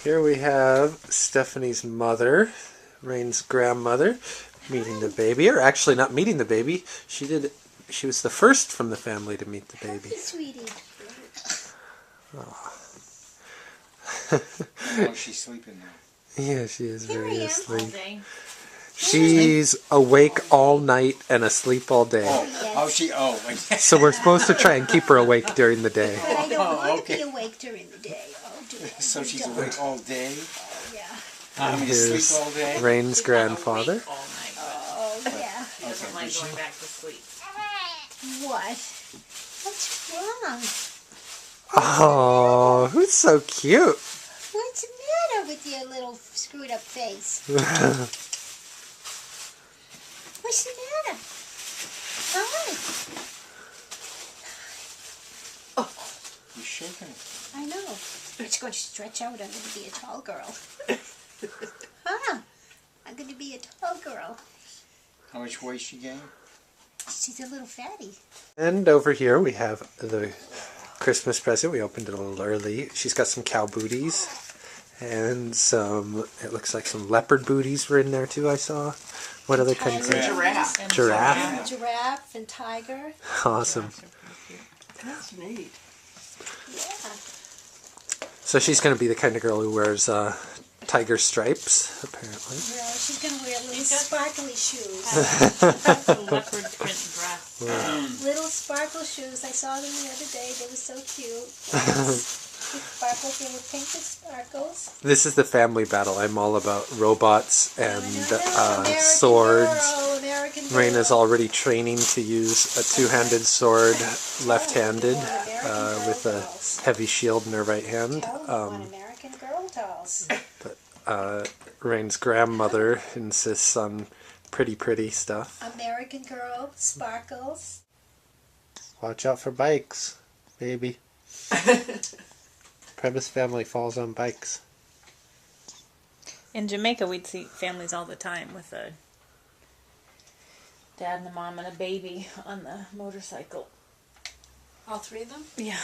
Here we have Stephanie's mother, Rain's grandmother, meeting the baby. Or actually not meeting the baby. She was the first from the family to meet the baby. Hey, sweetie. Oh. Oh, she's sleeping now. Yeah, she is very asleep. She's awake all night and asleep all day. So we're supposed to try and keep her awake during the day. But I don't want to be awake during the day. Oh, dear. So she's awake all day? Oh, yeah. I mean, sleep all day? Rain's grandfather. Oh, yeah. He doesn't like going back to sleep. What? What's wrong? Oh, who's so cute? What's the matter with your little screwed up face? What's the matter? Hi. Oh, you're shaking. I know. It's going to stretch out. I'm going to be a tall girl. Huh? I'm going to be a tall girl. How much weight she gained? She's a little fatty. And over here we have the Christmas present. We opened it a little early. She's got some cow booties and it looks like some leopard booties were in there too, I saw. What other kinds of... Giraffe. Giraffe. Giraffe and tiger. Awesome. That's neat. Yeah. So she's going to be the kind of girl who wears tiger stripes, apparently. Well, she's going to wear little sparkly shoes. Leopard print dress. Little sparkle shoes. I saw them the other day. They were so cute. Sparkles. They were pink with sparkles. This is the family battle. I'm all about robots and American swords. Girl, American Girl. Raina's already training to use a two-handed sword, left-handed, with a heavy shield in her right hand. American Girl dolls. But Rain's grandmother insists on pretty stuff. American Girl, sparkles. Watch out for bikes, baby. Premise family falls on bikes. In Jamaica, we'd see families all the time with a dad and a mom and a baby on the motorcycle. All three of them? Yeah.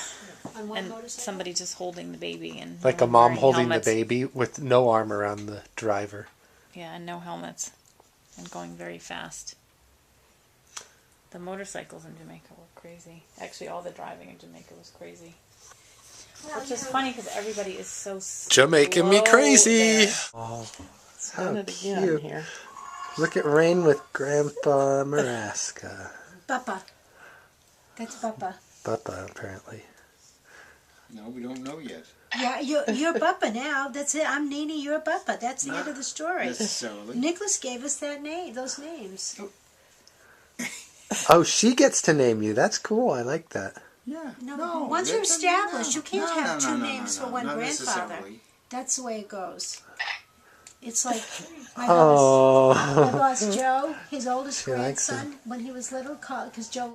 On one And motorcycle? somebody just holding the baby and Like no a one mom wearing holding helmets. the baby with no arm around the driver. Yeah, and no helmets. And going very fast. The motorcycles in Jamaica were crazy. Actually, all the driving in Jamaica was crazy. Which is funny because everybody is so Jamaican me slow crazy! there. Oh, Done how it again cute. here. Look at Rain with Grandpa Maraska. Buppa. That's Buppa. Buppa, apparently. No, we don't know yet. Yeah, you're Buppa now. That's it. I'm Neenie, you're Buppa. That's the end of the story. Necessarily. Nicholas gave us those names. Oh, she gets to name you. That's cool. I like that. Yeah. No, once you're established, you can't have two names for one not grandfather. necessarily. That's the way it goes. It's like my Oh. boss Joe, his oldest She likes grandson, when he was little, because Joe...